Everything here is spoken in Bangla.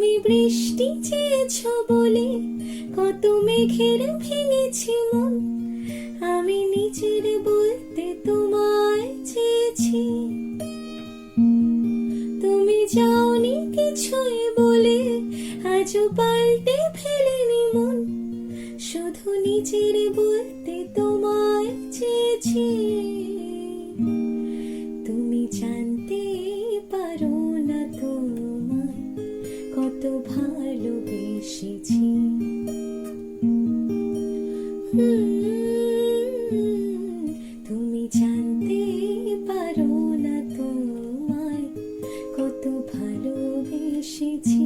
তুমি বৃষ্টি চেয়েছ বলে কত মেঘের ভেঙেছি মন, আমি নিজের বলতে তোমায় চেয়েছি। তুমি যাওনি কিছুই বলে আজও পাল্টে ফেলেনি মন, শুধু নিজের বলতে তোমায় চেয়েছি। তুমি জানতে পারো না তোমায় কত ভালোবেসেছি। তুমি জানতে পারো না তোমায় কত ভালোবেসেছি।